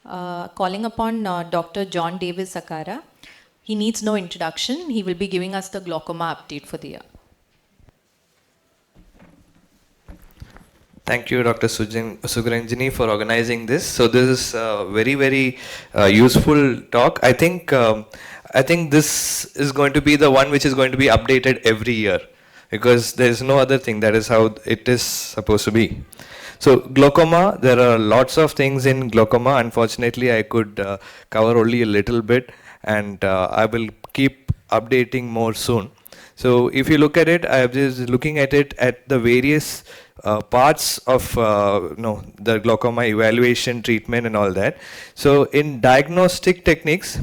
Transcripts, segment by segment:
calling upon Dr. John Davis Akkara. He needs no introduction. He will be giving us the glaucoma update for the year. Thank you, Dr. Sugaranjini, for organizing this. So this is a very useful talk. I think this is going to be the one which is going to be updated every year, because there is no other thing. That is how it is supposed to be. So glaucoma, there are lots of things in glaucoma. Unfortunately, I could cover only a little bit, and I will keep updating more soon. So if you look at it, I am just looking at it at the various parts of the glaucoma evaluation, treatment and all that. So in diagnostic techniques,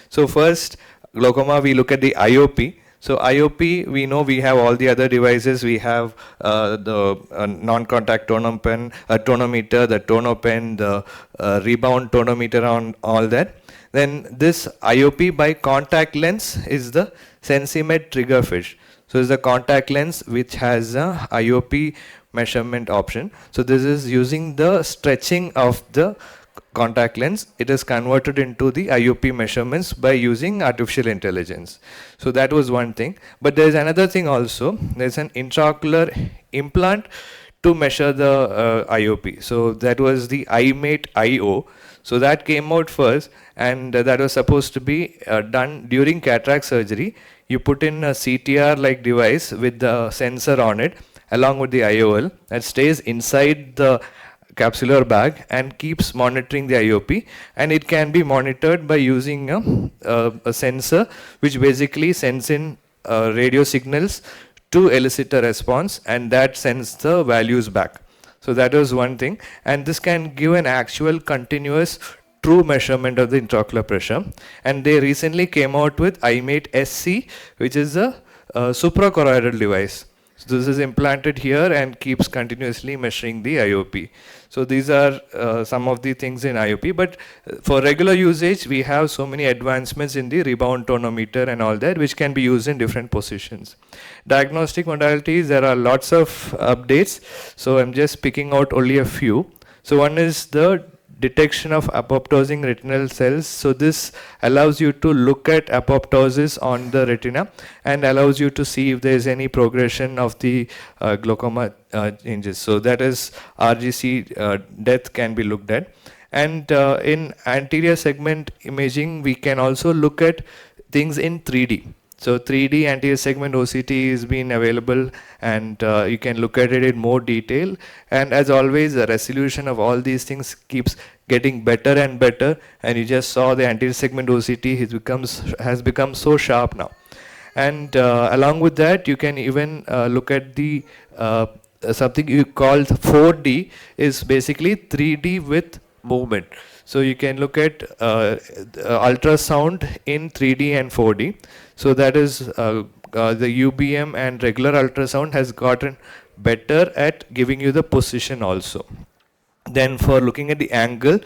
so first glaucoma, we look at the IOP. So IOP, we know we have all the other devices. We have the non-contact tonometer, the tonopen, the rebound tonometer, on all that. Then this IOP by contact lens is the Sensimed trigger fish. So it's the contact lens which has a IOP measurement option. So this is using the stretching of the contact lens. It is converted into the IOP measurements by using artificial intelligence. So that was one thing. But there is another thing also. There's an intraocular implant to measure the IOP. So that was the iMate IO. So that came out first, and that was supposed to be done during cataract surgery. You put in a CTR-like device with the sensor on it, along with the IOL, that stays inside the capsular bag and keeps monitoring the IOP, and it can be monitored by using a sensor which basically sends in radio signals to elicit a response, and that sends the values back. So that was one thing, and this can give an actual continuous true measurement of the intraocular pressure. And they recently came out with iMate SC, which is a suprachoroidal device. So this is implanted here and keeps continuously measuring the IOP. So these are some of the things in IOP, but for regular usage, we have so many advancements in the rebound tonometer and all that, which can be used in different positions. Diagnostic modalities, there are lots of updates. So I'm just picking out only a few. So one is the detection of apoptosing retinal cells. So this allows you to look at apoptosis on the retina and allows you to see if there is any progression of the glaucoma changes. So that is RGC death can be looked at. And in anterior segment imaging, we can also look at things in 3D. So 3D anterior segment OCT has been available, and you can look at it in more detail. And as always, the resolution of all these things keeps getting better and better. And you just saw the anterior segment OCT has become so sharp now. And along with that, you can even look at the something you call 4D, is basically 3D with movement. So you can look at ultrasound in 3D and 4D. So that is the UBM and regular ultrasound has gotten better at giving you the position also. Then for looking at the angle,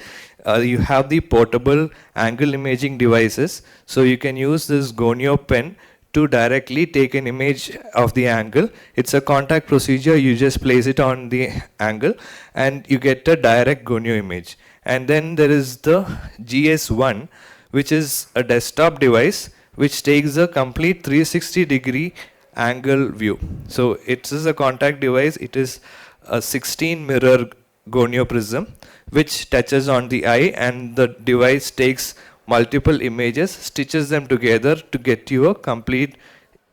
you have the portable angle imaging devices. So you can use this gonio pen to directly take an image of the angle. It's a contact procedure. You just place it on the angle and you get a direct gonio image. And then there is the GS1, which is a desktop device which takes a complete 360-degree angle view. So it is a contact device. It is a 16 mirror gonio prism which touches on the eye, and the device takes multiple images, stitches them together to get you a complete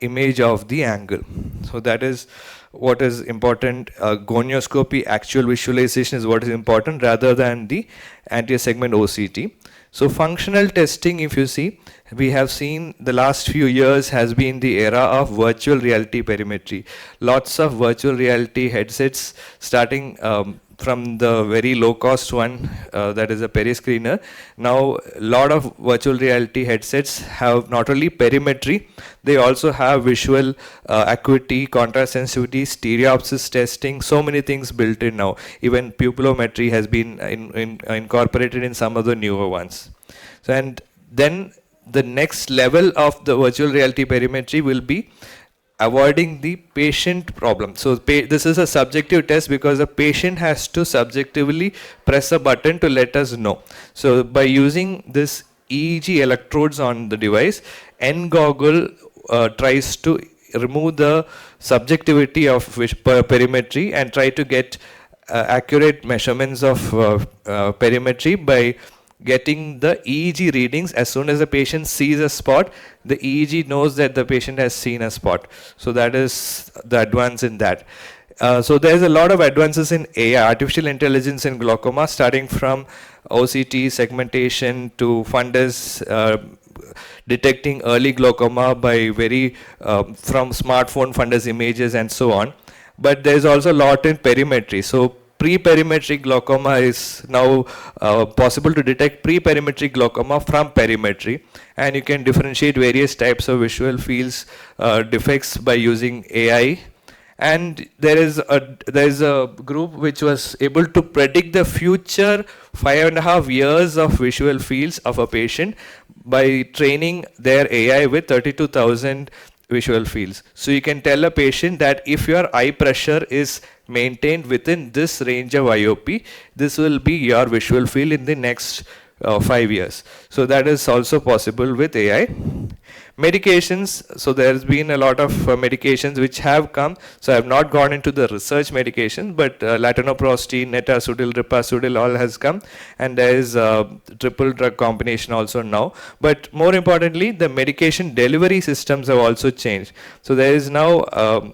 image of the angle. So that is what is important. Gonioscopy, actual visualization, is what is important rather than the anterior segment OCT. So functional testing, if you see, we have seen the last few years has been the era of virtual reality perimetry. Lots of virtual reality headsets, starting from the very low cost one, that is a periscreener. Now a lot of virtual reality headsets have not only perimetry, they also have visual acuity, contrast sensitivity, stereopsis testing, so many things built in now. Even pupillometry has been incorporated in some of the newer ones. So, and then the next level of the virtual reality perimetry will be avoiding the patient problem. So this is a subjective test because the patient has to subjectively press a button to let us know. So by using this EEG electrodes on the device, N-goggle tries to remove the subjectivity of perimetry and try to get accurate measurements of perimetry by getting the EEG readings. As soon as the patient sees a spot, the EEG knows that the patient has seen a spot. So that is the advance in that. So there's a lot of advances in AI, artificial intelligence in glaucoma, starting from OCT segmentation to fundus detecting early glaucoma by from smartphone fundus images and so on. But there's also a lot in perimetry. So pre-perimetric glaucoma is now possible to detect pre-perimetric glaucoma from perimetry, and you can differentiate various types of visual fields defects by using AI. And there is a group which was able to predict the future 5.5 years of visual fields of a patient by training their AI with 32,000 visual fields. So you can tell a patient that if your eye pressure is maintained within this range of IOP, this will be your visual field in the next 5 years. So that is also possible with AI. Medications, so there's been a lot of medications which have come. So I have not gone into the research medications, but latanoprostene, netasudil, ripasudil all has come, and there is a triple drug combination also now. But more importantly, the medication delivery systems have also changed. So there is now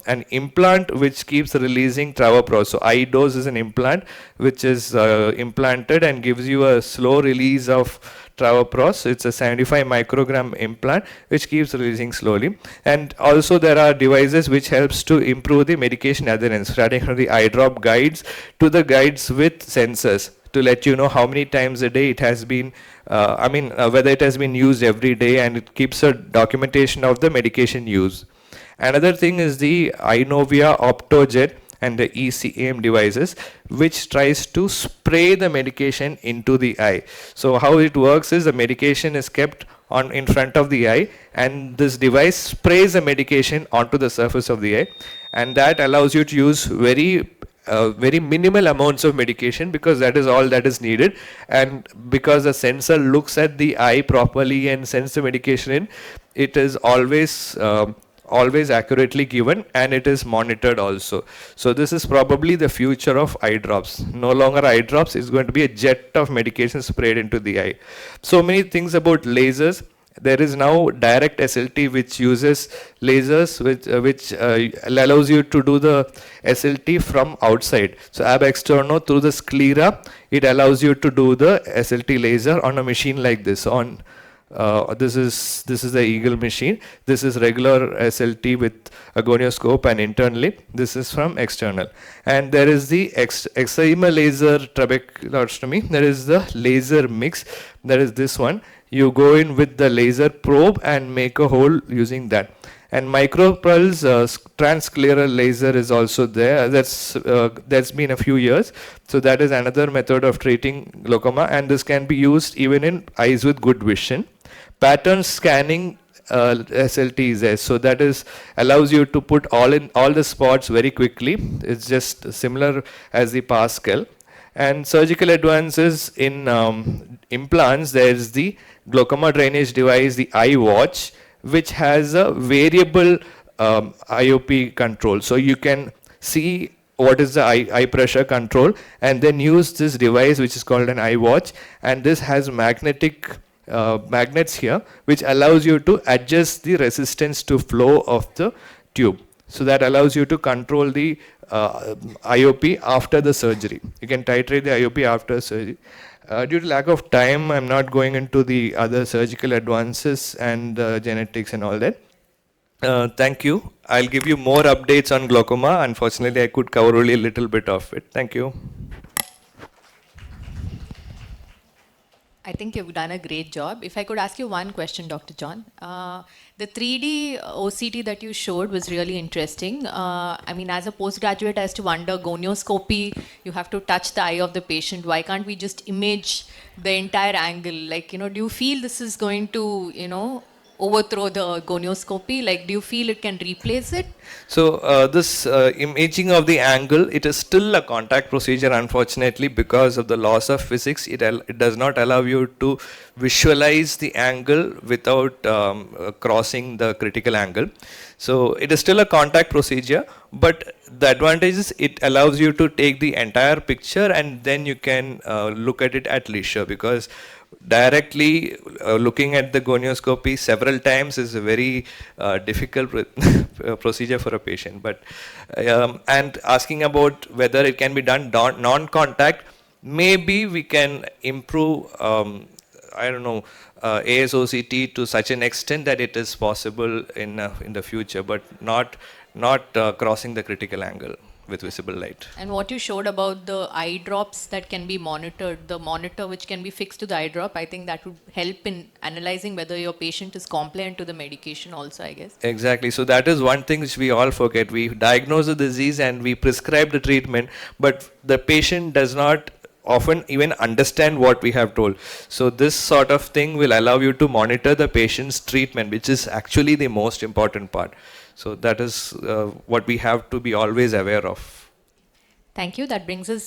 an implant which keeps releasing travoprost. So iDose is an implant which is implanted and gives you a slow release of travoprost. It's a 75 microgram implant which keeps releasing slowly. And also there are devices which helps to improve the medication adherence, starting from the eye drop guides to the guides with sensors to let you know how many times a day it has been, whether it has been used every day, and it keeps a documentation of the medication use. Another thing is the iNovia Optojet and the ECM devices, which tries to spray the medication into the eye. So how it works is the medication is kept in front of the eye, and this device sprays the medication onto the surface of the eye, and that allows you to use very minimal amounts of medication, because that is all that is needed. And because the sensor looks at the eye properly and sends the medication in, it is always accurately given, and it is monitored also. So this is probably the future of eye drops. No longer eye drops, it's going to be a jet of medication sprayed into the eye. So many things about lasers. There is now direct SLT which uses lasers which allows you to do the SLT from outside. So ab externo through the sclera, it allows you to do the SLT laser on a machine like this. This is the Eagle machine. This is regular SLT with a gonioscope, and internally this is from external. And there is the excimer laser trabeculostomy. There is the laser mix. There is this one. You go in with the laser probe and make a hole using that. And micropulse transscleral laser is also there. That's been a few years. So that is another method of treating glaucoma, and this can be used even in eyes with good vision. Pattern scanning SLT is there. So that allows you to put all the spots very quickly. It's just similar as the Pascal. And surgical advances in implants, there is the glaucoma drainage device, the iWatch, which has a variable IOP control. So you can see what is the eye pressure control, and then use this device which is called an iWatch, and this has magnets here, which allows you to adjust the resistance to flow of the tube. So that allows you to control the IOP after the surgery. You can titrate the IOP after surgery. Due to lack of time, I'm not going into the other surgical advances and genetics and all that. Thank you. I'll give you more updates on glaucoma. Unfortunately, I could cover only a little bit of it. Thank you. I think you've done a great job. If I could ask you one question, Dr. John. The 3D OCT that you showed was really interesting. As a postgraduate, I used to wonder, gonioscopy, you have to touch the eye of the patient. Why can't we just image the entire angle? Do you feel this is going to, overthrow the gonioscopy? Like, do you feel it can replace it? So this imaging of the angle, it is still a contact procedure, unfortunately, because of the laws of physics. It does not allow you to visualize the angle without crossing the critical angle. So it is still a contact procedure, but the advantage is it allows you to take the entire picture and then you can look at it at leisure, because directly looking at the gonioscopy several times is a very difficult procedure for a patient. But and asking about whether it can be done non-contact, maybe we can improve I don't know, ASOCT to such an extent that it is possible in the future, but not crossing the critical angle with visible light. And what you showed about the eye drops that can be monitored, the monitor which can be fixed to the eye drop, I think that would help in analyzing whether your patient is compliant to the medication also, I guess. Exactly. So that is one thing which we all forget. We diagnose the disease and we prescribe the treatment, but the patient does not often even understand what we have told. So this sort of thing will allow you to monitor the patient's treatment, which is actually the most important part. So that is what we have to be always aware of. Thank you. That brings us